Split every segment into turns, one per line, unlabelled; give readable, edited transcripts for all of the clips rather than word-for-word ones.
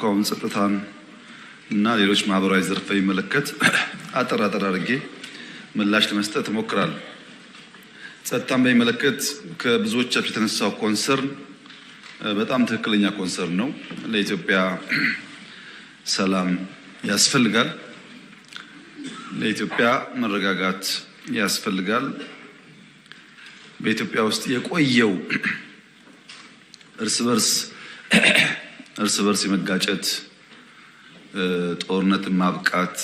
የተነካውን ጸጥታን እና ሌሎች ማህበራዊ ዘርፍ በሚመለከት አጠር አድርጌ ምላሽ ለመስጠት እሞክራለሁ። ጸጥታን በሚመለከት ከብዙዎቻችሁ የተነሳው ኮንሰርን በጣም ትክክለኛ ኮንሰርን ነው። ለኢትዮጵያ ሰላም ያስፈልጋል። ለኢትዮጵያ መረጋጋት ያስፈልጋል። በኢትዮጵያ ውስጥ የቆየው እርስ በርስ የመጋጨት ጦርነት ማብቃት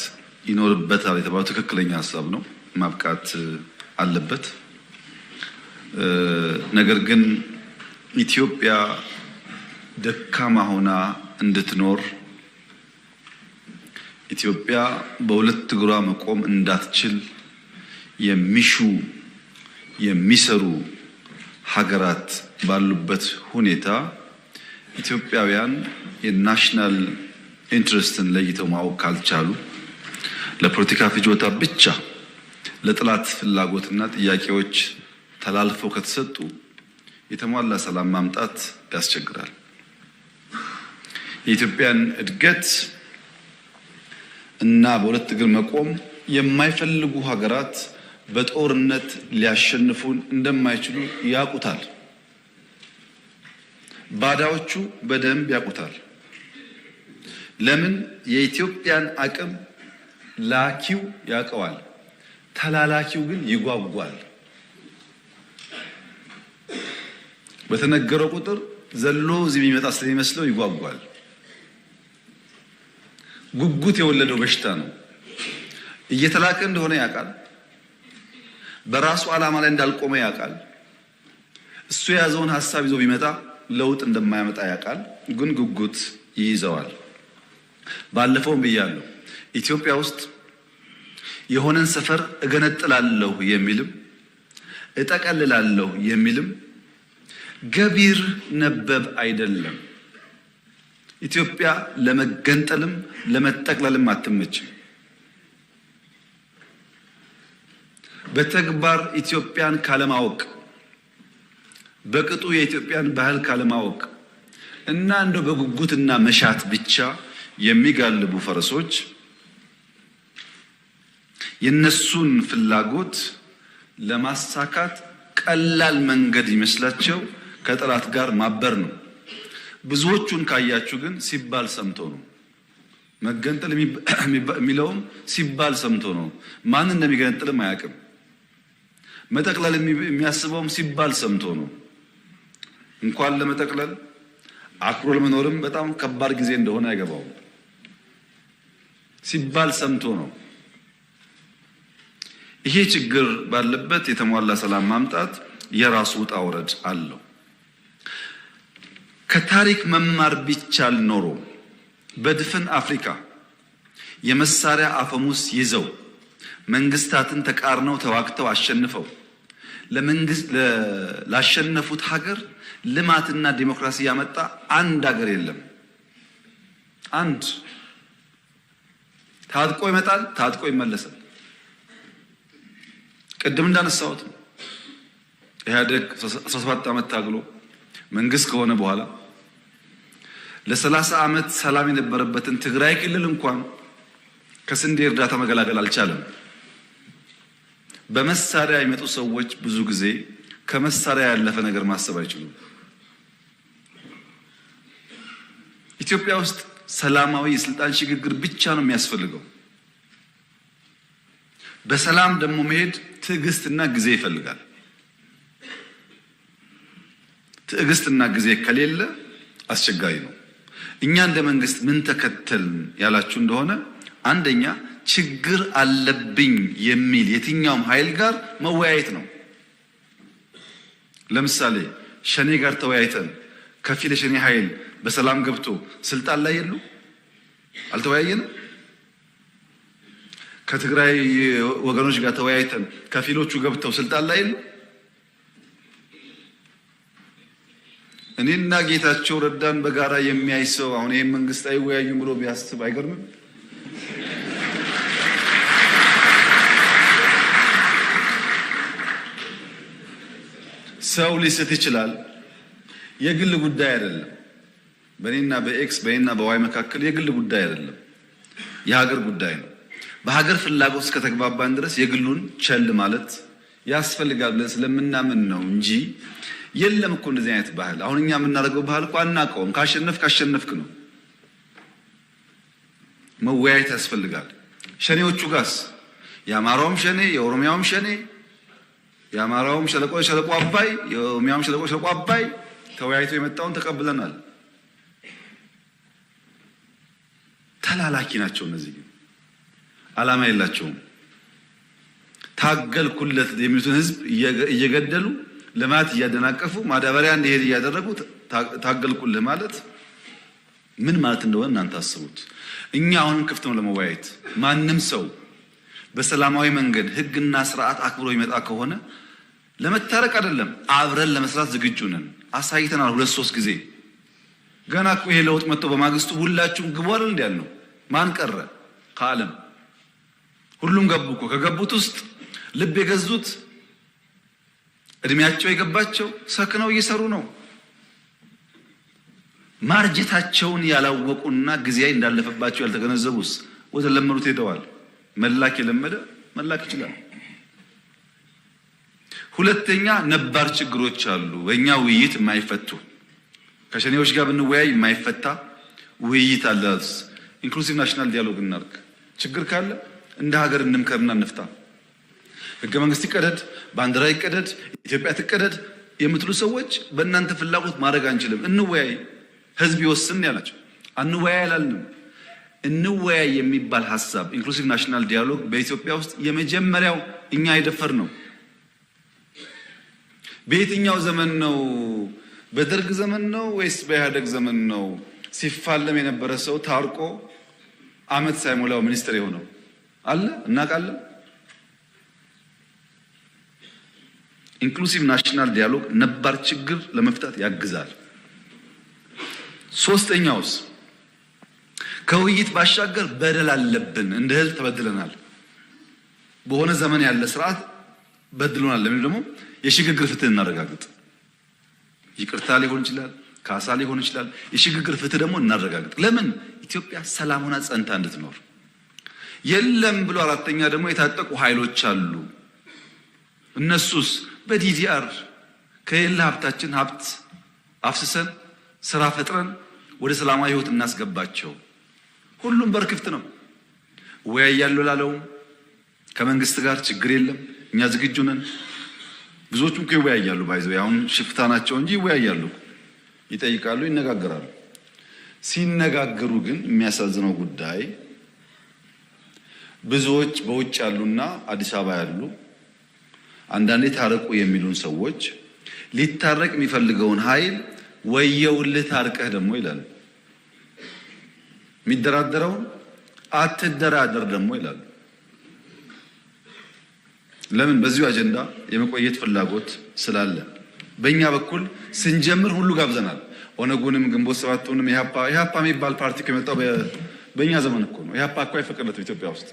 ይኖርበታል የተባለው ትክክለኛ ሀሳብ ነው። ማብቃት አለበት። ነገር ግን ኢትዮጵያ ደካማ ሆና እንድትኖር ኢትዮጵያ በሁለት እግሯ መቆም እንዳትችል የሚሰሩ ሀገራት ባሉበት ሁኔታ ኢትዮጵያውያን የናሽናል ኢንትረስትን ለይተው ማወቅ ካልቻሉ ለፖለቲካ ፍጆታ ብቻ ለጥላት ፍላጎትና ጥያቄዎች ተላልፈው ከተሰጡ የተሟላ ሰላም ማምጣት ያስቸግራል። የኢትዮጵያን እድገት እና በሁለት እግር መቆም የማይፈልጉ ሀገራት በጦርነት ሊያሸንፉን እንደማይችሉ ያውቁታል። ባዳዎቹ በደንብ ያውቁታል። ለምን? የኢትዮጵያን አቅም ላኪው ያውቀዋል፣ ተላላኪው ግን ይጓጓል። በተነገረው ቁጥር ዘሎ እዚህ የሚመጣ ስለሚመስለው ይጓጓል። ጉጉት የወለደው በሽታ ነው። እየተላከ እንደሆነ ያውቃል። በራሱ ዓላማ ላይ እንዳልቆመ ያውቃል። እሱ የያዘውን ሀሳብ ይዞ ቢመጣ ለውጥ እንደማያመጣ ያውቃል። ግን ጉጉት ይይዘዋል። ባለፈውም ብያለሁ፣ ኢትዮጵያ ውስጥ የሆነን ሰፈር እገነጥላለሁ የሚልም እጠቀልላለሁ የሚልም ገቢር ነበብ አይደለም። ኢትዮጵያ ለመገንጠልም ለመጠቅለልም አትመችም። በተግባር ኢትዮጵያን ካለማወቅ፣ በቅጡ የኢትዮጵያን ባህል ካለማወቅ እና እንደው በጉጉትና መሻት ብቻ የሚጋልቡ ፈረሶች የነሱን ፍላጎት ለማሳካት ቀላል መንገድ ይመስላቸው ከጠላት ጋር ማበር ነው። ብዙዎቹን ካያችሁ ግን ሲባል ሰምቶ ነው። መገንጠል የሚለውም ሲባል ሰምቶ ነው። ማን እንደሚገነጥልም አያውቅም። መጠቅለል የሚያስበውም ሲባል ሰምቶ ነው። እንኳን ለመጠቅለል አክሮ ለመኖርም በጣም ከባድ ጊዜ እንደሆነ አይገባውም። ሲባል ሰምቶ ነው። ይሄ ችግር ባለበት የተሟላ ሰላም ማምጣት የራሱ ውጣ ውረድ አለው። ከታሪክ መማር ቢቻል ኖሮ በድፍን አፍሪካ የመሳሪያ አፈሙስ ይዘው መንግስታትን ተቃርነው ተዋግተው አሸንፈው ላሸነፉት ሀገር ልማትና ዲሞክራሲ ያመጣ አንድ ሀገር የለም። አንድ ታጥቆ ይመጣል፣ ታጥቆ ይመለሳል። ቅድም እንዳነሳሁት ነው። ኢህአዴግ 17 ዓመት ታግሎ መንግስት ከሆነ በኋላ ለ30 ዓመት ሰላም የነበረበትን ትግራይ ክልል እንኳን ከስንዴ እርዳታ መገላገል አልቻለም። በመሳሪያ የሚመጡ ሰዎች ብዙ ጊዜ ከመሳሪያ ያለፈ ነገር ማሰብ አይችሉም። ኢትዮጵያ ውስጥ ሰላማዊ የስልጣን ሽግግር ብቻ ነው የሚያስፈልገው። በሰላም ደግሞ መሄድ ትዕግስትና ጊዜ ይፈልጋል። ትዕግስትና ጊዜ ከሌለ አስቸጋሪ ነው። እኛ እንደ መንግስት ምን ተከተልን ያላችሁ እንደሆነ አንደኛ ችግር አለብኝ የሚል የትኛውም ኃይል ጋር መወያየት ነው። ለምሳሌ ሸኔ ጋር ተወያይተን ከፊል የሸኔ ኃይል በሰላም ገብቶ ስልጣን ላይ የሉ አልተወያየንም። ከትግራይ ወገኖች ጋር ተወያይተን ከፊሎቹ ገብተው ስልጣን ላይ የሉ። እኔና ጌታቸው ረዳን በጋራ የሚያይ ሰው አሁን ይሄን መንግስት አይወያዩም ብሎ ቢያስብ አይገርምም? ሰው ሊስት ይችላል። የግል ጉዳይ አይደለም። በእኔና በኤክስ በእኔና በዋይ መካከል የግል ጉዳይ አይደለም፣ የሀገር ጉዳይ ነው። በሀገር ፍላጎት እስከተግባባን ድረስ የግሉን ቸል ማለት ያስፈልጋል ብለን ስለምናምን ነው እንጂ የለም እኮ እንደዚህ አይነት ባህል። አሁን እኛ የምናደርገው ባህል እኮ አናውቀውም። ካሸነፍክ ነው። መወያየት ያስፈልጋል። ሸኔዎቹ ጋስ የአማራውም ሸኔ የኦሮሚያውም ሸኔ፣ የአማራውም ሸለቆ አባይ የኦሮሚያውም ሸለቆ አባይ ተወያይቶ የመጣውን ተቀብለናል። ተላላኪ ናቸው እነዚህ፣ ዓላማ የላቸውም። ታገልኩለት የሚሉትን ህዝብ እየገደሉ ልማት እያደናቀፉ ማዳበሪያ እንዲሄድ እያደረጉ ታገልኩልህ ማለት ምን ማለት እንደሆነ እናንተ አስቡት። እኛ አሁንም ክፍት ነው ለመወያየት። ማንም ሰው በሰላማዊ መንገድ ህግና ስርዓት አክብሮ ይመጣ ከሆነ ለመታረቅ አይደለም አብረን ለመስራት ዝግጁ ነን። አሳይተናል 2-3 ጊዜ። ገና እኮ ይሄ ለውጥ መጥቶ በማግስቱ ሁላችሁም ግቡ አይደል እንዴ ያልነው? ማን ቀረ ከዓለም? ሁሉም ገቡ እኮ። ከገቡት ውስጥ ልብ የገዙት እድሜያቸው የገባቸው ሰክነው እየሰሩ ነው። ማርጀታቸውን ያላወቁና ጊዜያዊ እንዳለፈባቸው ያልተገነዘቡስ ወደ ለመሩት ሄደዋል። መላክ የለመደ መላክ ይችላል። ሁለተኛ ነባር ችግሮች አሉ በእኛ ውይይት የማይፈቱ። ከሸኔዎች ጋር ብንወያይ የማይፈታ ውይይት አለ። ኢንክሉሲቭ ናሽናል ዲያሎግ እናርግ። ችግር ካለ እንደ ሀገር እንምከርና እንፍታ። ህገ መንግስት ይቀደድ፣ ባንዲራ ይቀደድ፣ ኢትዮጵያ ትቀደድ የምትሉ ሰዎች በእናንተ ፍላጎት ማድረግ አንችልም። እንወያይ፣ ህዝብ ይወስን ያላቸው። አንወያይ አላልንም። እንወያይ የሚባል ሐሳብ ኢንክሉሲቭ ናሽናል ዲያሎግ በኢትዮጵያ ውስጥ የመጀመሪያው እኛ የደፈር ነው። በየትኛው ዘመን ነው? በደርግ ዘመን ነው ወይስ በኢህአደግ ዘመን ነው ሲፋለም የነበረ ሰው ታርቆ አመት ሳይሞላው ሚኒስትር የሆነው? አለ እናውቃለን። ኢንክሉሲቭ ናሽናል ዲያሎግ ነባር ችግር ለመፍታት ያግዛል። ሶስተኛውስ ከውይይት ባሻገር በደል አለብን። እንደ ህዝብ ተበድለናል። በሆነ ዘመን ያለ ስርዓት በድሎናል። ለምን ደግሞ የሽግግር ፍትህ እናረጋግጥ። ይቅርታ ሊሆን ይችላል፣ ካሳ ሊሆን ይችላል። የሽግግር ፍትህ ደግሞ እናረጋግጥ። ለምን ኢትዮጵያ ሰላም ሆና ጸንታ እንድትኖር። የለም ብሎ አራተኛ ደግሞ የታጠቁ ኃይሎች አሉ። እነሱስ በዲዲአር ከሌላ ሀብታችን ሀብት አፍስሰን ስራ ፈጥረን ወደ ሰላማዊ ህይወት እናስገባቸው። ሁሉም በር ክፍት ነው። ወያያለሁ ላለውም ከመንግስት ጋር ችግር የለም፣ እኛ ዝግጁ ነን። ብዙዎቹም እኮ ይወያያሉ። ባይዘው አሁን ሽፍታ ናቸው እንጂ ይወያያሉ፣ ይጠይቃሉ፣ ይነጋገራሉ። ሲነጋገሩ ግን የሚያሳዝነው ጉዳይ ብዙዎች በውጭ ያሉና አዲስ አበባ ያሉ አንዳንዴ ታረቁ የሚሉን ሰዎች ሊታረቅ የሚፈልገውን ኃይል ወየውልህ ታርቀህ ደግሞ ይላሉ። የሚደራደረውን አትደራደር ደግሞ ይላሉ። ለምን? በዚሁ አጀንዳ የመቆየት ፍላጎት ስላለ። በእኛ በኩል ስንጀምር ሁሉ ጋብዘናል። ኦነጉንም ግንቦት ሰባቱንም ኢህአፓ የሚባል ፓርቲ ከመጣው በእኛ ዘመን እኮ ነው። ኢህአፓ እኮ አይፈቀድለትም ኢትዮጵያ ውስጥ፣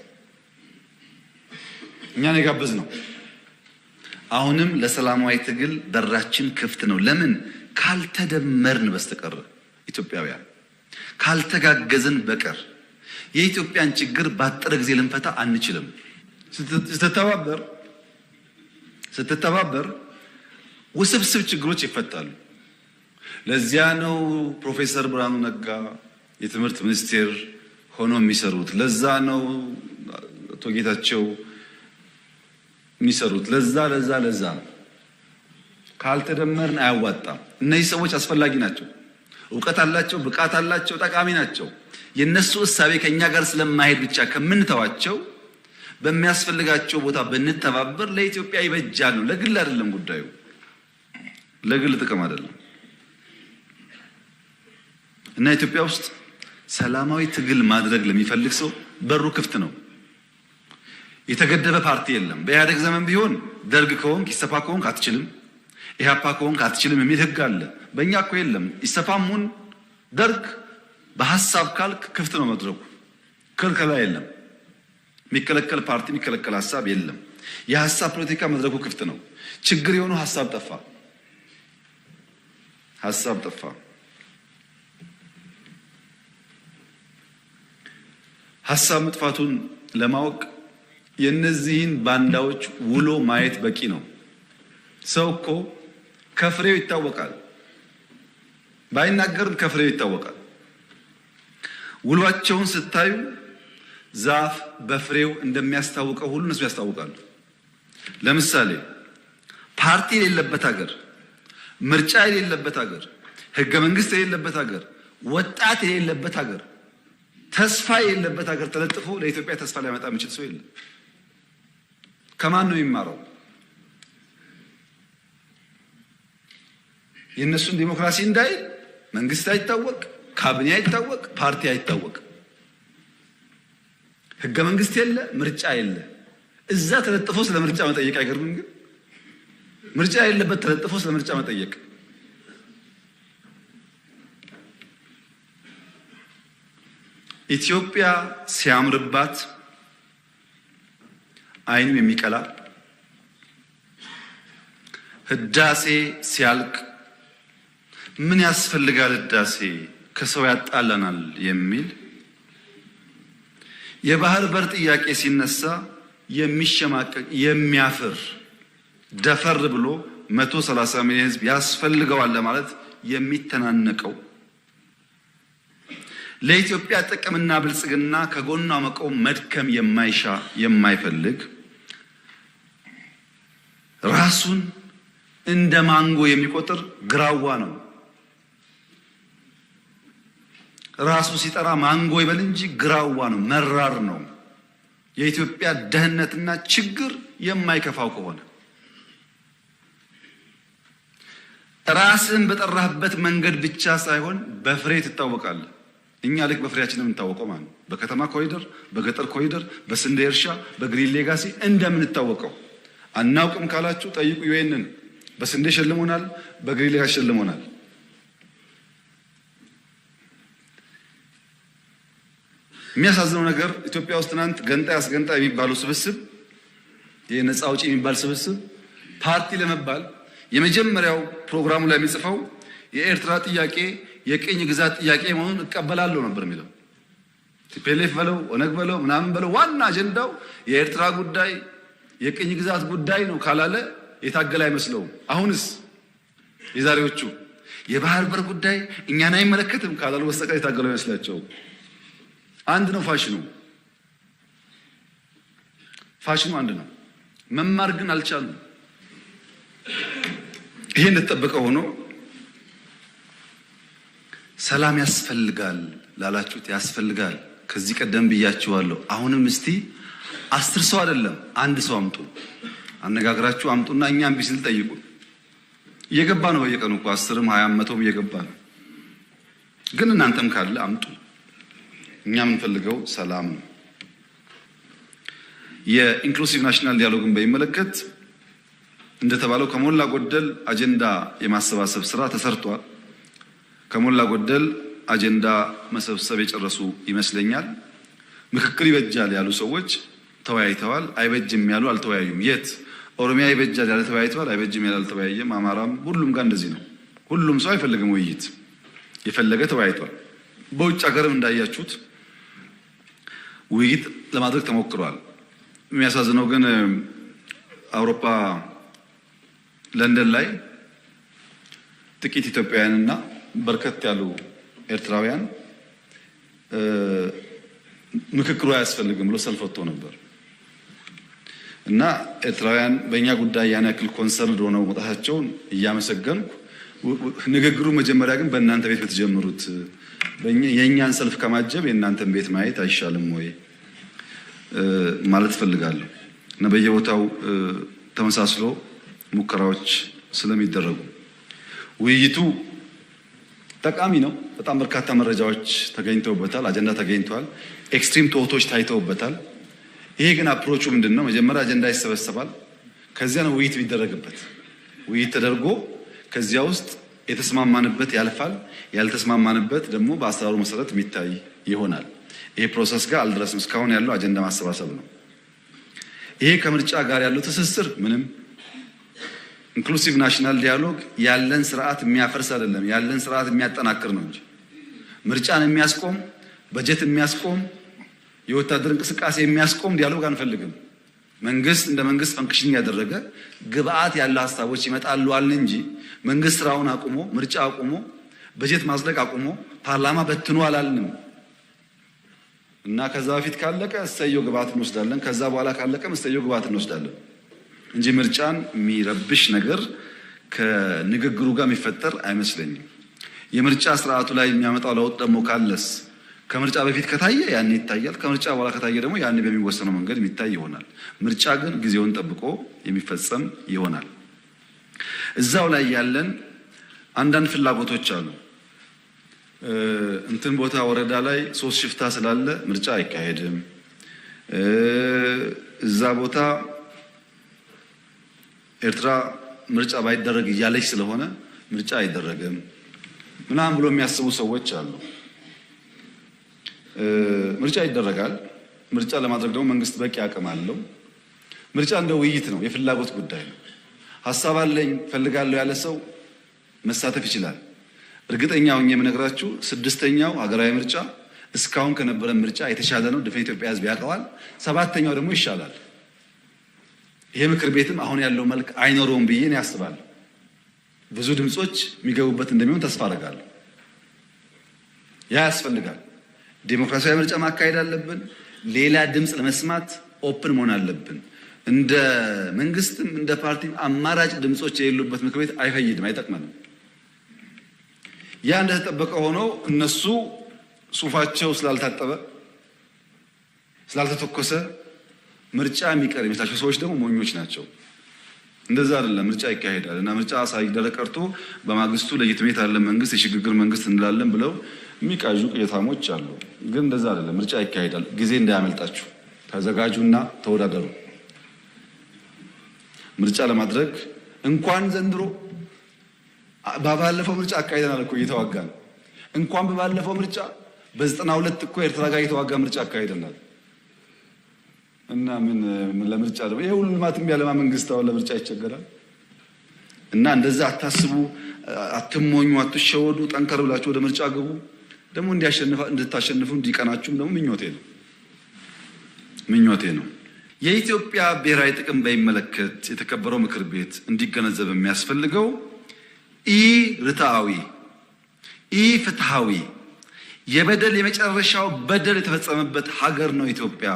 እኛን የጋበዝ ነው። አሁንም ለሰላማዊ ትግል በራችን ክፍት ነው። ለምን? ካልተደመርን በስተቀር ኢትዮጵያውያን ካልተጋገዝን በቀር የኢትዮጵያን ችግር ባጠረ ጊዜ ልንፈታ አንችልም። ስትተባበር ውስብስብ ችግሮች ይፈታሉ። ለዚያ ነው ፕሮፌሰር ብርሃኑ ነጋ የትምህርት ሚኒስቴር ሆኖ የሚሰሩት። ለዛ ነው አቶ ጌታቸው የሚሰሩት። ለዛ ነው። ካልተደመርን አያዋጣም። እነዚህ ሰዎች አስፈላጊ ናቸው። እውቀት አላቸው፣ ብቃት አላቸው፣ ጠቃሚ ናቸው። የነሱ እሳቤ ከኛ ጋር ስለማይሄድ ብቻ ከምንተዋቸው በሚያስፈልጋቸው ቦታ ብንተባበር ለኢትዮጵያ ይበጃል ነው። ለግል አይደለም ጉዳዩ፣ ለግል ጥቅም አይደለም። እና ኢትዮጵያ ውስጥ ሰላማዊ ትግል ማድረግ ለሚፈልግ ሰው በሩ ክፍት ነው። የተገደበ ፓርቲ የለም። በኢህአደግ ዘመን ቢሆን ደርግ ከሆንክ ኢሰፓ ከሆንክ አትችልም፣ ኢህአፓ ከሆንክ አትችልም የሚል ህግ አለ። በእኛ እኮ የለም። ኢሰፓሙን ደርግ በሀሳብ ካልክ ክፍት ነው መድረኩ፣ ክልከላ የለም። የሚከለከል ፓርቲ የሚከለከል ሀሳብ የለም። የሀሳብ ፖለቲካ መድረኩ ክፍት ነው። ችግር የሆነው ሀሳብ ጠፋ። ሐሳብ መጥፋቱን ለማወቅ የነዚህን ባንዳዎች ውሎ ማየት በቂ ነው። ሰው እኮ ከፍሬው ይታወቃል፣ ባይናገርም ከፍሬው ይታወቃል። ውሏቸውን ስታዩ ዛፍ በፍሬው እንደሚያስታውቀው ሁሉ እነሱ ያስታውቃሉ። ለምሳሌ ፓርቲ የሌለበት ሀገር፣ ምርጫ የሌለበት ሀገር፣ ህገ መንግስት የሌለበት ሀገር፣ ወጣት የሌለበት ሀገር፣ ተስፋ የሌለበት ሀገር ተለጥፎ ለኢትዮጵያ ተስፋ ሊያመጣ የሚችል ሰው የለም። ከማን ነው የሚማረው? የእነሱን ዲሞክራሲ እንዳይ መንግስት አይታወቅ፣ ካቢኔ አይታወቅ፣ ፓርቲ አይታወቅ፣ ህገ መንግስት የለ፣ ምርጫ የለ። እዛ ተለጥፎ ስለ ምርጫ መጠየቅ አይገርምም? ግን ምርጫ የሌለበት ተለጥፎ ስለ ምርጫ መጠየቅ ኢትዮጵያ ሲያምርባት አይንም የሚቀላ ህዳሴ ሲያልቅ ምን ያስፈልጋል ህዳሴ ከሰው ያጣላናል የሚል የባህር በር ጥያቄ ሲነሳ የሚሸማቀቅ የሚያፍር ደፈር ብሎ 130 ሚሊዮን ህዝብ ያስፈልገዋል ለማለት የሚተናነቀው ለኢትዮጵያ ጥቅምና ብልጽግና ከጎኗ መቆም መድከም የማይሻ የማይፈልግ ራሱን እንደ ማንጎ የሚቆጥር ግራዋ ነው። ራሱ ሲጠራ ማንጎ ይበል እንጂ ግራዋ ነው፣ መራር ነው። የኢትዮጵያ ደህንነትና ችግር የማይከፋው ከሆነ ራስን በጠራህበት መንገድ ብቻ ሳይሆን በፍሬ ትታወቃለህ። እኛ ልክ በፍሬያችን የምንታወቀው ማለት ነው። በከተማ ኮሪደር፣ በገጠር ኮሪደር፣ በስንዴ እርሻ፣ በግሪን ሌጋሲ እንደምንታወቀው አናውቅም ካላችሁ ጠይቁ። ዩኤንን በስንዴ ሸልሞናል፣ በግሪን ሌጋሲ ሸልሞናል። የሚያሳዝነው ነገር ኢትዮጵያ ውስጥ ትናንት ገንጣይ አስገንጣይ የሚባለው ስብስብ፣ የነፃ አውጪ የሚባል ስብስብ ፓርቲ ለመባል የመጀመሪያው ፕሮግራሙ ላይ የሚጽፈው የኤርትራ ጥያቄ የቅኝ ግዛት ጥያቄ መሆኑን እቀበላለሁ ነበር የሚለው። ቲፒኤልኤፍ በለው ኦነግ በለው ምናምን በለው ዋና አጀንዳው የኤርትራ ጉዳይ የቅኝ ግዛት ጉዳይ ነው ካላለ የታገለ አይመስለውም። አሁንስ የዛሬዎቹ የባህር በር ጉዳይ እኛን አይመለከትም ካላሉ በስተቀር የታገለ አይመስላቸውም። አንድ ነው ፋሽኑ፣ ፋሽኑ አንድ ነው። መማር ግን አልቻሉም። ይሄ እንደተጠበቀ ሆኖ ሰላም ያስፈልጋል ላላችሁት ያስፈልጋል። ከዚህ ቀደም ብያችኋለሁ። አሁንም እስቲ 10 ሰው አይደለም 1 ሰው አምጡ፣ አነጋግራችሁ አምጡና እኛም ቢስል ጠይቁ። እየገባ ነው በየቀኑ እኮ 10ም 20ም 100ም እየገባ ነው። ግን እናንተም ካለ አምጡ። እኛ የምንፈልገው ሰላም ነው። የኢንክሉሲቭ ናሽናል ዲያሎግን በሚመለከት እንደተባለው ከሞላ ጎደል አጀንዳ የማሰባሰብ ስራ ተሰርቷል። ከሞላ ጎደል አጀንዳ መሰብሰብ የጨረሱ ይመስለኛል። ምክክር ይበጃል ያሉ ሰዎች ተወያይተዋል። አይበጅም ያሉ አልተወያዩም። የት ኦሮሚያ ይበጃል ያለ ተወያይተዋል፣ አይበጅም ያለ አልተወያየም። አማራም ሁሉም ጋር እንደዚህ ነው። ሁሉም ሰው አይፈልግም ውይይት፣ የፈለገ ተወያይቷል። በውጭ ሀገርም እንዳያችሁት ውይይት ለማድረግ ተሞክሯል። የሚያሳዝነው ግን አውሮፓ ለንደን ላይ ጥቂት ኢትዮጵያውያንና በርከት ያሉ ኤርትራውያን ምክክሩ አያስፈልግም ብሎ ሰልፍ ወጥቶ ነበር እና ኤርትራውያን በእኛ ጉዳይ ያን ያክል ኮንሰርን ሆነው መውጣታቸውን እያመሰገንኩ ንግግሩ መጀመሪያ ግን በእናንተ ቤት ብትጀምሩት የእኛን ሰልፍ ከማጀብ የእናንተን ቤት ማየት አይሻልም ወይ ማለት ፈልጋለሁ። እና በየቦታው ተመሳስሎ ሙከራዎች ስለሚደረጉ ውይይቱ ጠቃሚ ነው። በጣም በርካታ መረጃዎች ተገኝተውበታል፣ አጀንዳ ተገኝቷል፣ ኤክስትሪም ቶቶች ታይተውበታል። ይሄ ግን አፕሮቹ ምንድነው? መጀመሪያ አጀንዳ ይሰበሰባል፣ ከዚያ ነው ውይይት ቢደረግበት። ውይይት ተደርጎ ከዚያ ውስጥ የተስማማንበት ያልፋል፣ ያልተስማማንበት ደግሞ በአሰራሩ መሰረት የሚታይ ይሆናል። ይሄ ፕሮሰስ ጋር አልደረስም። እስካሁን ያለው አጀንዳ ማሰባሰብ ነው። ይሄ ከምርጫ ጋር ያለው ትስስር ምንም ኢንክሉሲቭ ናሽናል ዲያሎግ ያለን ስርዓት የሚያፈርስ አይደለም፣ ያለን ስርዓት የሚያጠናክር ነው እንጂ ምርጫን የሚያስቆም በጀት የሚያስቆም የወታደር እንቅስቃሴ የሚያስቆም ዲያሎግ አንፈልግም። መንግስት እንደ መንግስት ፈንክሽን ያደረገ ግብአት ያለው ሀሳቦች ይመጣሉ አልን እንጂ መንግስት ስራውን አቁሞ ምርጫ አቁሞ በጀት ማጽደቅ አቁሞ ፓርላማ በትኖ አላልንም። እና ከዛ በፊት ካለቀ እሰየው ግብአት እንወስዳለን፣ ከዛ በኋላ ካለቀም እሰየው ግብአት እንወስዳለን እንጂ ምርጫን የሚረብሽ ነገር ከንግግሩ ጋር የሚፈጠር አይመስለኝም። የምርጫ ስርዓቱ ላይ የሚያመጣው ለውጥ ደግሞ ካለስ ከምርጫ በፊት ከታየ ያኔ ይታያል፣ ከምርጫ በኋላ ከታየ ደግሞ ያኔ በሚወሰነው መንገድ የሚታይ ይሆናል። ምርጫ ግን ጊዜውን ጠብቆ የሚፈጸም ይሆናል። እዛው ላይ ያለን አንዳንድ ፍላጎቶች አሉ። እንትን ቦታ ወረዳ ላይ 3 ሽፍታ ስላለ ምርጫ አይካሄድም፣ እዛ ቦታ ኤርትራ ምርጫ ባይደረግ እያለች ስለሆነ ምርጫ አይደረግም ምናምን ብሎ የሚያስቡ ሰዎች አሉ። ምርጫ ይደረጋል። ምርጫ ለማድረግ ደግሞ መንግስት በቂ አቅም አለው። ምርጫ እንደ ውይይት ነው፣ የፍላጎት ጉዳይ ነው። ሀሳብ አለኝ ፈልጋለሁ ያለ ሰው መሳተፍ ይችላል። እርግጠኛ ሆኜ የምነግራችሁ 6ኛው ሀገራዊ ምርጫ እስካሁን ከነበረ ምርጫ የተሻለ ነው። ድፍን ኢትዮጵያ ሕዝብ ያውቀዋል። 7ኛው ደግሞ ይሻላል። ይሄ ምክር ቤትም አሁን ያለው መልክ አይኖረውም ብዬ እኔ አስባለሁ። ብዙ ድምጾች የሚገቡበት እንደሚሆን ተስፋ አደርጋለሁ። ያ ያስፈልጋል። ዴሞክራሲያዊ ምርጫ ማካሄድ አለብን። ሌላ ድምፅ ለመስማት ኦፕን መሆን አለብን። እንደ መንግስትም እንደ ፓርቲም አማራጭ ድምጾች የሌሉበት ምክር ቤት አይፈይድም፣ አይጠቅመንም። ያ እንደተጠበቀ ሆኖ እነሱ ሱፋቸው ስላልታጠበ ስላልተተኮሰ ምርጫ የሚቀር የሚመስላቸው ሰዎች ደግሞ ሞኞች ናቸው። እንደዛ አይደለም። ምርጫ ይካሄዳል እና ምርጫ ሳይደረግ ቀርቶ በማግስቱ ለጅትሜት ያለ መንግስት የሽግግር መንግስት እንላለን ብለው የሚቃዡ ቅየታሞች አሉ። ግን እንደዛ አይደለም። ምርጫ ይካሄዳል። ጊዜ እንዳያመልጣችሁ ተዘጋጁና ተወዳደሩ። ምርጫ ለማድረግ እንኳን ዘንድሮ ባለፈው ምርጫ አካሄደናል እኮ እየተዋጋን። እንኳን በባለፈው ምርጫ በ92 እኮ ኤርትራ ጋር እየተዋጋ ምርጫ አካሄደናል። እና ምን ለምርጫ ደግሞ ይሄ ሁሉ ልማት የሚያለማ መንግስት አሁን ለምርጫ ይቸገራል። እና እንደዛ አታስቡ፣ አትሞኙ፣ አትሸወዱ። ጠንከር ብላችሁ ወደ ምርጫ ግቡ። ደግሞ እንድታሸንፉ እንዲቀናችሁም ደግሞ ምኞቴ ነው። የኢትዮጵያ ብሔራዊ ጥቅም በሚመለከት የተከበረው ምክር ቤት እንዲገነዘብ የሚያስፈልገው ርትዓዊ ፍትሃዊ የበደል የመጨረሻው በደል የተፈጸመበት ሀገር ነው ኢትዮጵያ።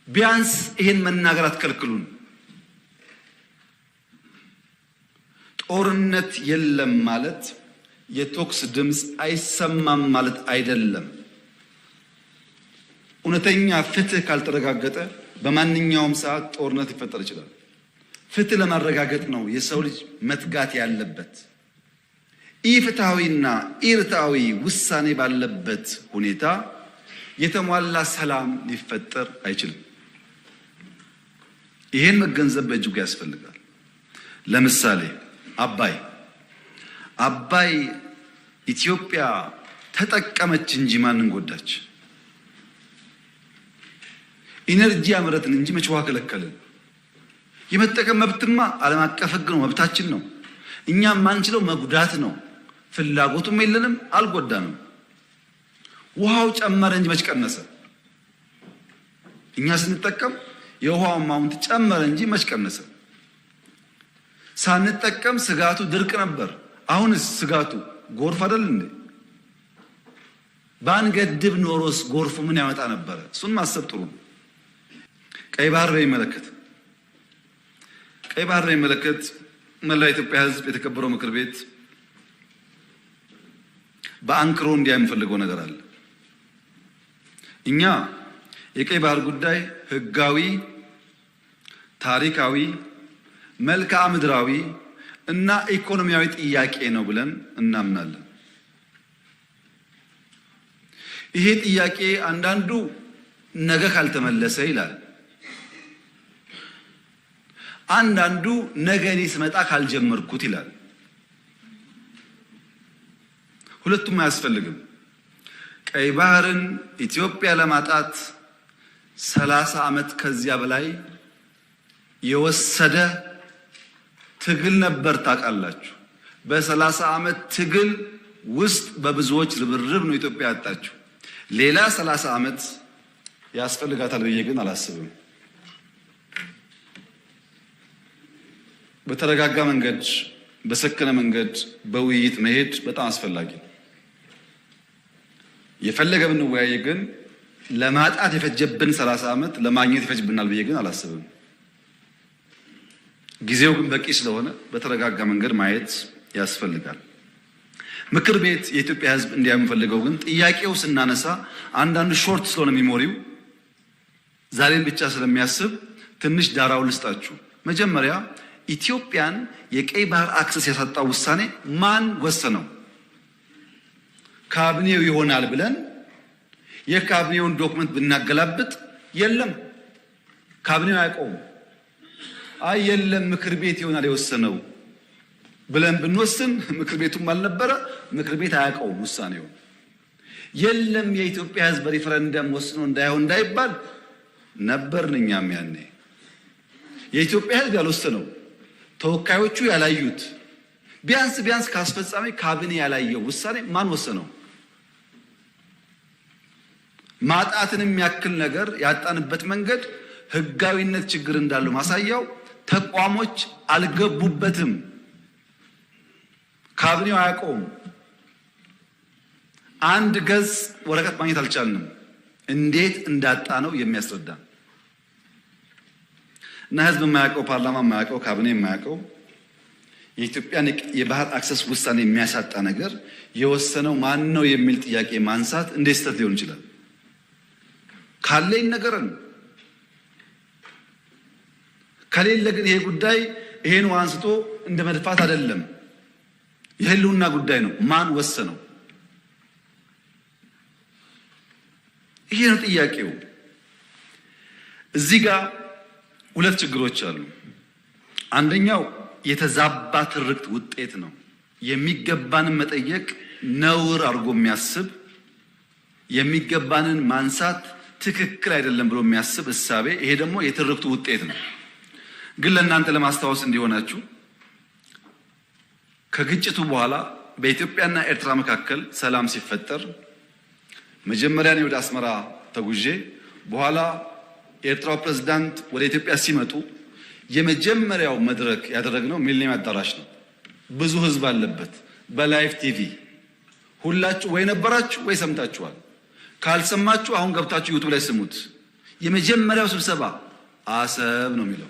ቢያንስ ይሄን መናገር አትከልክሉን። ጦርነት የለም ማለት የቶክስ ድምፅ አይሰማም ማለት አይደለም። እውነተኛ ፍትህ ካልተረጋገጠ በማንኛውም ሰዓት ጦርነት ሊፈጠር ይችላል። ፍትህ ለማረጋገጥ ነው የሰው ልጅ መትጋት ያለበት። ኢፍትሃዊና ኢርትዓዊ ውሳኔ ባለበት ሁኔታ የተሟላ ሰላም ሊፈጠር አይችልም። ይሄን መገንዘብ በእጅጉ ያስፈልጋል። ለምሳሌ አባይ ኢትዮጵያ ተጠቀመች እንጂ ማንን ጎዳች? ኢነርጂ አመረትን እንጂ መች ውሃ ከለከልን? የመጠቀም መብትማ ዓለም አቀፍ ሕግ ነው፣ መብታችን ነው። እኛ ማንችለው መጉዳት ነው። ፍላጎቱም የለንም፣ አልጎዳንም። ውሃው ጨመረ እንጂ መች ቀነሰ? እኛ ስንጠቀም የውሃው አማውንት ጨመረ እንጂ መች ቀነሰ? ሳንጠቀም ስጋቱ ድርቅ ነበር። አሁንስ ስጋቱ ጎርፍ አይደል እንዴ? ባንገድብ ኖሮስ ጎርፉ ምን ያመጣ ነበረ? እሱን ማሰብ ጥሩ ነው። ቀይ ባህር በሚመለከት መላ ኢትዮጵያ ሕዝብ የተከበረው ምክር ቤት በአንክሮ እንዲያ የምፈልገው ነገር አለ። እኛ የቀይ ባህር ጉዳይ ህጋዊ፣ ታሪካዊ፣ መልክዓ ምድራዊ እና ኢኮኖሚያዊ ጥያቄ ነው ብለን እናምናለን። ይሄ ጥያቄ አንዳንዱ ነገ ካልተመለሰ ይላል፣ አንዳንዱ ነገ እኔ ስመጣ ካልጀመርኩት ይላል። ሁለቱም አያስፈልግም። ቀይ ባህርን ኢትዮጵያ ለማጣት 30 ዓመት ከዚያ በላይ የወሰደ ትግል ነበር። ታውቃላችሁ። በ30 ዓመት ትግል ውስጥ በብዙዎች ርብርብ ነው ኢትዮጵያ ያጣችው። ሌላ 30 ዓመት ያስፈልጋታል ብዬ ግን አላስብም። በተረጋጋ መንገድ፣ በሰከነ መንገድ፣ በውይይት መሄድ በጣም አስፈላጊ ነው። የፈለገ ብንወያይ ግን ለማጣት የፈጀብን 30 ዓመት ለማግኘት ይፈጅብናል ብዬ ግን አላስብም። ጊዜው ግን በቂ ስለሆነ በተረጋጋ መንገድ ማየት ያስፈልጋል። ምክር ቤት የኢትዮጵያ ሕዝብ እንዲያምፈልገው ግን ጥያቄው ስናነሳ አንዳንዱ ሾርት ስለሆነ ሚሞሪው ዛሬን ብቻ ስለሚያስብ ትንሽ ዳራው ልስጣችሁ። መጀመሪያ ኢትዮጵያን የቀይ ባህር አክሰስ ያሳጣው ውሳኔ ማን ወሰነው? ካቢኔው ይሆናል ብለን የካቢኔውን ዶክመንት ብናገላብጥ የለም፣ ካቢኔው አያውቀውም። አይ የለም ምክር ቤት ይሆናል የወሰነው ብለን ብንወስን ምክር ቤቱም አልነበረ፣ ምክር ቤት አያውቀውም ውሳኔው። የለም የኢትዮጵያ ሕዝብ በሪፈረንደም ወስኖ እንዳይሆን እንዳይባል ነበርን እኛም ያኔ። የኢትዮጵያ ሕዝብ ያልወሰነው ተወካዮቹ ያላዩት ቢያንስ ከአስፈጻሚ ካቢኔ ያላየው ውሳኔ ማን ወሰነው? ማጣትን የሚያክል ነገር ያጣንበት መንገድ ህጋዊነት ችግር እንዳለው ማሳያው ተቋሞች አልገቡበትም። ካቢኔው አያውቀውም። አንድ ገጽ ወረቀት ማግኘት አልቻልንም። እንዴት እንዳጣ ነው የሚያስረዳ እና ህዝብ የማያውቀው፣ ፓርላማ የማያውቀው፣ ካቢኔ የማያውቀው የኢትዮጵያን የባህር አክሰስ ውሳኔ የሚያሳጣ ነገር የወሰነው ማን ነው የሚል ጥያቄ ማንሳት እንዴት ስህተት ሊሆን ይችላል? ካለ ይነገረን። ከሌለ ግን ይሄ ጉዳይ ይሄን አንስቶ እንደ መድፋት አይደለም፣ የህልውና ጉዳይ ነው። ማን ወሰነው? ይሄ ነው ጥያቄው። እዚህ ጋር ሁለት ችግሮች አሉ። አንደኛው የተዛባ ትርክት ውጤት ነው። የሚገባንን መጠየቅ ነውር አድርጎ የሚያስብ የሚገባንን ማንሳት ትክክል አይደለም ብሎ የሚያስብ እሳቤ፣ ይሄ ደግሞ የትርክቱ ውጤት ነው። ግን ለእናንተ ለማስታወስ እንዲሆናችሁ ከግጭቱ በኋላ በኢትዮጵያና ኤርትራ መካከል ሰላም ሲፈጠር መጀመሪያ እኔ ወደ አስመራ ተጉዤ በኋላ የኤርትራው ፕሬዝዳንት ወደ ኢትዮጵያ ሲመጡ የመጀመሪያው መድረክ ያደረግነው ሚሊኒየም አዳራሽ ነው። ብዙ ህዝብ አለበት። በላይቭ ቲቪ ሁላችሁ ወይ ነበራችሁ ወይ ሰምታችኋል። ካልሰማችሁ አሁን ገብታችሁ ዩቲዩብ ላይ ስሙት። የመጀመሪያው ስብሰባ አሰብ ነው የሚለው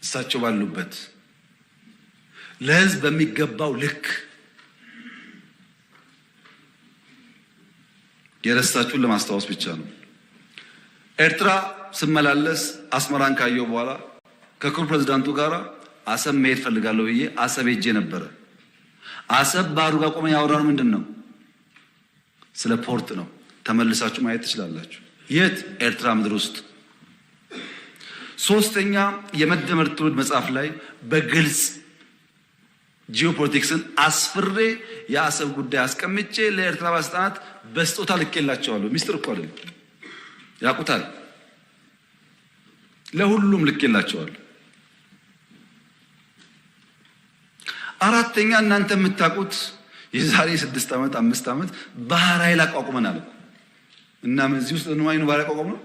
እሳቸው ባሉበት ለህዝብ በሚገባው ልክ የረሳችሁን ለማስታወስ ብቻ ነው። ኤርትራ ስመላለስ አስመራን ካየው በኋላ ከክቡር ፕሬዝዳንቱ ጋር አሰብ መሄድ ፈልጋለሁ ብዬ አሰብ ሄጄ ነበረ። አሰብ ባህሩ ጋር ቆመን ያወራነው ምንድን ነው? ስለ ፖርት ነው። ተመልሳችሁ ማየት ትችላላችሁ። የት? ኤርትራ ምድር ውስጥ። ሶስተኛ የመደመር ትውልድ መጽሐፍ ላይ በግልጽ ጂኦፖለቲክስን አስፍሬ የአሰብ ጉዳይ አስቀምጬ ለኤርትራ ባለስልጣናት በስጦታ ልኬላቸዋለሁ። ሚስጥር እኮ አይደለም፣ ያውቁታል። ለሁሉም ልኬላቸዋለሁ። አራተኛ እናንተ የምታውቁት የዛሬ 6 ዓመት 5 ዓመት ባህር ኃይል አቋቁመናል እና እዚህ ውስጥ ነው አይኑ ባህር አቋቁመ ነው።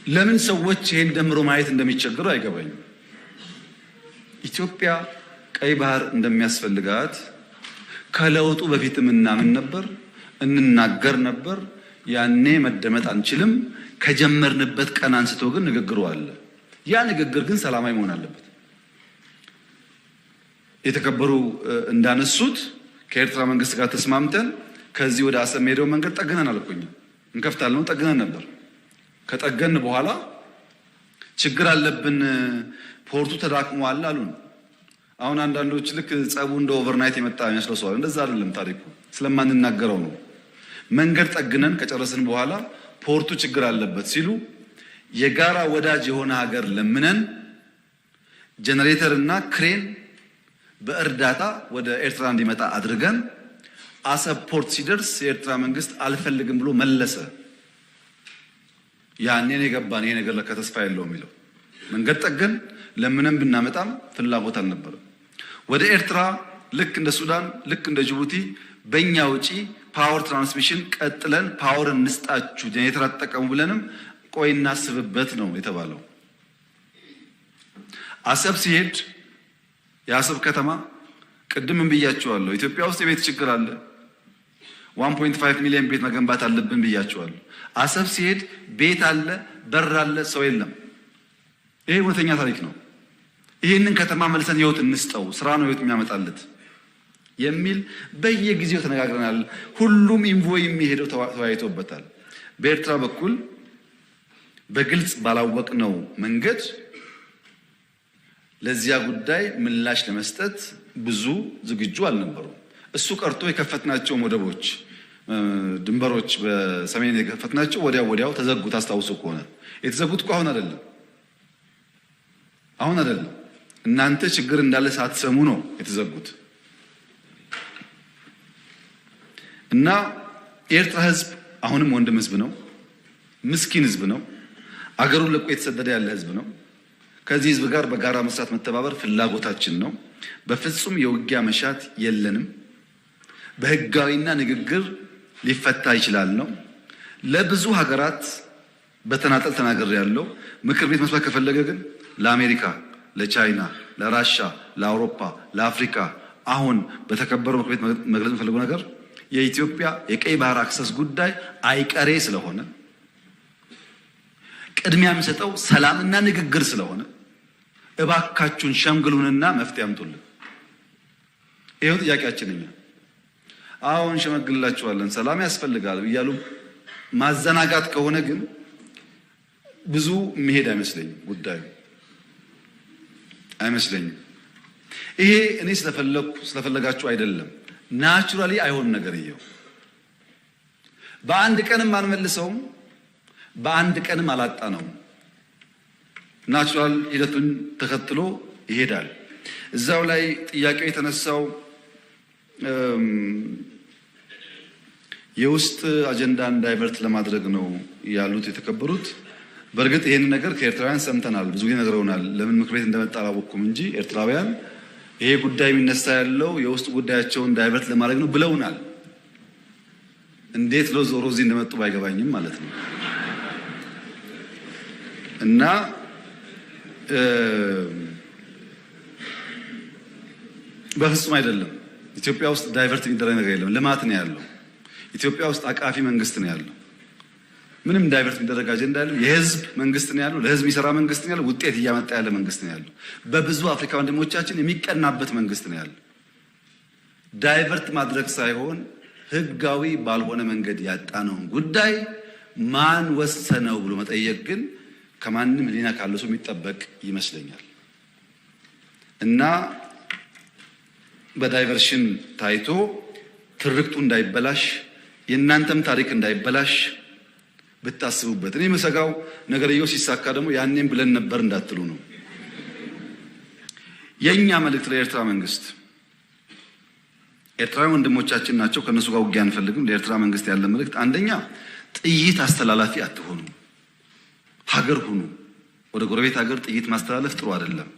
ለምን ሰዎች ይሄን ደምሮ ማየት እንደሚቸገሩ አይገባኝም። ኢትዮጵያ ቀይ ባህር እንደሚያስፈልጋት ከለውጡ በፊትም እናምን ነበር፣ እንናገር ነበር። ያኔ መደመጥ አንችልም። ከጀመርንበት ቀን አንስቶ ግን ንግግሩ አለ። ያ ንግግር ግን ሰላማዊ መሆን አለበት። የተከበሩ እንዳነሱት ከኤርትራ መንግስት ጋር ተስማምተን ከዚህ ወደ አሰብ ሄደው መንገድ ጠግነን አልኩኝ። እንከፍታለን ጠግነን ነበር። ከጠገን በኋላ ችግር አለብን፣ ፖርቱ ተዳክሟል አሉን። አሁን አንዳንዶች ልክ ጸቡ እንደ ኦቨርናይት የመጣ የሚመስለው ሰው እንደዛ አይደለም። ታሪኩ ስለማንናገረው ነው። መንገድ ጠግነን ከጨረስን በኋላ ፖርቱ ችግር አለበት ሲሉ የጋራ ወዳጅ የሆነ ሀገር ለምነን ጄኔሬተር እና ክሬን በእርዳታ ወደ ኤርትራ እንዲመጣ አድርገን አሰብ ፖርት ሲደርስ የኤርትራ መንግስት አልፈልግም ብሎ መለሰ። ያኔን የገባን ይሄ ነገር ለካ ተስፋ የለውም የሚለው መንገድ ጠገን ለምንም ብናመጣም ፍላጎት አልነበረም። ወደ ኤርትራ ልክ እንደ ሱዳን ልክ እንደ ጅቡቲ በእኛ ውጪ ፓወር ትራንስሚሽን ቀጥለን ፓወር እንስጣችሁ ጄኔሬተር አትጠቀሙ ብለንም ቆይ እናስብበት ነው የተባለው። አሰብ ሲሄድ የአሰብ ከተማ ቅድም ብያቸዋለሁ፣ ኢትዮጵያ ውስጥ የቤት ችግር አለ። 1.5 ሚሊዮን ቤት መገንባት አለብን ብያቸዋለሁ። አሰብ ሲሄድ ቤት አለ፣ በር አለ፣ ሰው የለም። ይሄ እውነተኛ ታሪክ ነው። ይህንን ከተማ መልሰን ህይወት እንስጠው፣ ስራ ነው ህይወት የሚያመጣለት የሚል በየጊዜው ተነጋግረናል። ሁሉም ኢንቮይ የሚሄደው ተወያይቶበታል። በኤርትራ በኩል በግልጽ ባላወቅነው መንገድ ለዚያ ጉዳይ ምላሽ ለመስጠት ብዙ ዝግጁ አልነበሩም። እሱ ቀርቶ የከፈትናቸው ወደቦች፣ ድንበሮች በሰሜን የከፈትናቸው ወዲያው ተዘጉት። አስታውሱ ከሆነ የተዘጉት እኮ አሁን አይደለም። እናንተ ችግር እንዳለ ሳትሰሙ ነው የተዘጉት። እና የኤርትራ ህዝብ አሁንም ወንድም ህዝብ ነው፣ ምስኪን ህዝብ ነው፣ አገሩን ለቆ የተሰደደ ያለ ህዝብ ነው። ከዚህ ህዝብ ጋር በጋራ መስራት መተባበር ፍላጎታችን ነው። በፍጹም የውጊያ መሻት የለንም። በህጋዊና ንግግር ሊፈታ ይችላል ነው። ለብዙ ሀገራት በተናጠል ተናገር ያለው ምክር ቤት መስማት ከፈለገ ግን ለአሜሪካ፣ ለቻይና፣ ለራሻ፣ ለአውሮፓ፣ ለአፍሪካ አሁን በተከበረው ምክር ቤት መግለጽ የፈለገው ነገር የኢትዮጵያ የቀይ ባህር አክሰስ ጉዳይ አይቀሬ ስለሆነ ቅድሚያ የሚሰጠው ሰላምና ንግግር ስለሆነ እባካችሁን ሸምግሉንና መፍትሄ አምጡልን። ይሄው ጥያቄያችን። እኛ አሁን ሸመግልላችኋለን ሰላም ያስፈልጋል እያሉ ማዘናጋት ከሆነ ግን ብዙ መሄድ ጉዳዩ አይመስለኝም። ይሄ እኔ ስለፈለጋችሁ አይደለም፣ ናቹራሊ አይሆን ነገር ይሄው በአንድ ቀንም አንመልሰውም፣ በአንድ ቀንም አላጣነውም። ናቹራል ሂደቱን ተከትሎ ይሄዳል። እዛው ላይ ጥያቄው የተነሳው የውስጥ አጀንዳን ዳይቨርት ለማድረግ ነው ያሉት የተከበሩት። በእርግጥ ይሄን ነገር ከኤርትራውያን ሰምተናል፣ ብዙ ጊዜ ነግረውናል። ለምን ምክር ቤት እንደመጣ አላወቅኩም እንጂ ኤርትራውያን ይሄ ጉዳይ የሚነሳ ያለው የውስጥ ጉዳያቸውን ዳይቨርት ለማድረግ ነው ብለውናል። እንዴት ዞሮ እዚህ እንደመጡ ባይገባኝም ማለት ነው። እና በፍጹም አይደለም። ኢትዮጵያ ውስጥ ዳይቨርት የሚደረግ ነገር የለም። ልማት ነው ያለው። ኢትዮጵያ ውስጥ አቃፊ መንግስት ነው ያለው። ምንም ዳይቨርት የሚደረግ አጀንዳ የለም። የህዝብ መንግስት ነው ያለው። ለህዝብ የሚሰራ መንግስት ነው ያለው። ውጤት እያመጣ ያለ መንግስት ነው ያለው። በብዙ አፍሪካ ወንድሞቻችን የሚቀናበት መንግስት ነው ያለው። ዳይቨርት ማድረግ ሳይሆን ህጋዊ ባልሆነ መንገድ ያጣነውን ጉዳይ ማን ወሰነው ብሎ መጠየቅ ግን ከማንም ህሊና ካለው ሰው የሚጠበቅ ይመስለኛል። እና በዳይቨርሽን ታይቶ ትርክቱ እንዳይበላሽ የእናንተም ታሪክ እንዳይበላሽ ብታስቡበት። እኔ መሰጋው ነገርየው ሲሳካ ደግሞ ያኔም ብለን ነበር እንዳትሉ ነው። የኛ መልእክት ለኤርትራ መንግስት፣ ኤርትራውያን ወንድሞቻችን ናቸው፣ ከነሱ ጋር ውጊያ አንፈልግም። ለኤርትራ መንግስት ያለ መልእክት አንደኛ ጥይት አስተላላፊ አትሆኑ፣ ሀገር ሁኑ። ወደ ጎረቤት ሀገር ጥይት ማስተላለፍ ጥሩ አይደለም።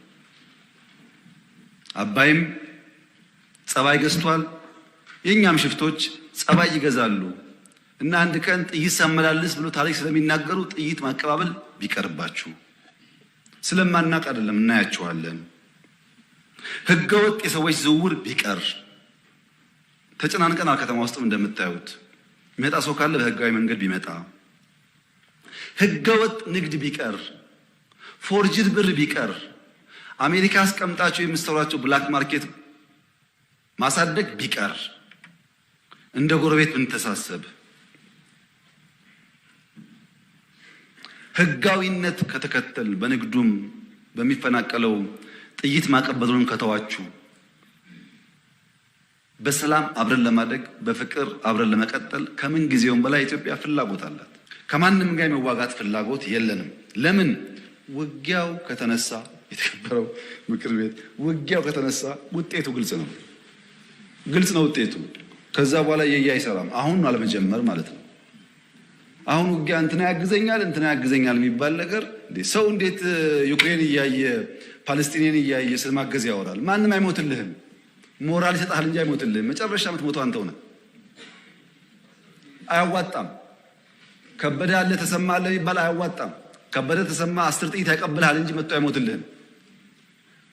አባይም ጸባይ ገዝቷል፣ የኛም ሽፍቶች ጸባይ ይገዛሉ። እና አንድ ቀን ጥይት ሳመላልስ ብሎ ታሪክ ስለሚናገሩ ጥይት ማቀባበል ቢቀርባችሁ። ስለማናቅ አይደለም፣ እናያችኋለን። ህገወጥ የሰዎች ዝውውር ቢቀር። ተጨናንቀናል። ከተማ ውስጥም እንደምታዩት የሚመጣ ሰው ካለ በህጋዊ መንገድ ቢመጣ። ህገወጥ ንግድ ቢቀር፣ ፎርጅድ ብር ቢቀር፣ አሜሪካ አስቀምጣቸው የምትሰሯቸው ብላክ ማርኬት ማሳደግ ቢቀር፣ እንደ ጎረቤት ብንተሳሰብ፣ ህጋዊነት ከተከተል በንግዱም በሚፈናቀለው ጥይት ማቀበሉን ከተዋችሁ፣ በሰላም አብረን ለማደግ በፍቅር አብረን ለመቀጠል ከምን ጊዜውም በላይ ኢትዮጵያ ፍላጎት አላት። ከማንም ጋር የመዋጋት ፍላጎት የለንም። ለምን? ውጊያው ከተነሳ የተከበረው ምክር ቤት ውጊያው ከተነሳ ውጤቱ ግልጽ ነው። ውጤቱ። ከዛ በኋላ አይሰራም። አሁን አለመጀመር ማለት ነው። አሁን ውጊያ እንትና ያግዘኛል የሚባል ነገር ሰው እንዴት ዩክሬን እያየ ፓለስቲኒን እያየ ስለማገዝ ያወራል። ማንም አይሞትልህም። ሞራል ይሰጣል እንጂ አይሞትልህም። መጨረሻ የምትሞተው አንተው ነህ። አያዋጣም። ከበደ ያለ ተሰማ አለ ይባል አያዋጣም። ከበደ ተሰማ 10 ጥይት ያቀብልሃል እንጂ መጥቶ አይሞትልህም።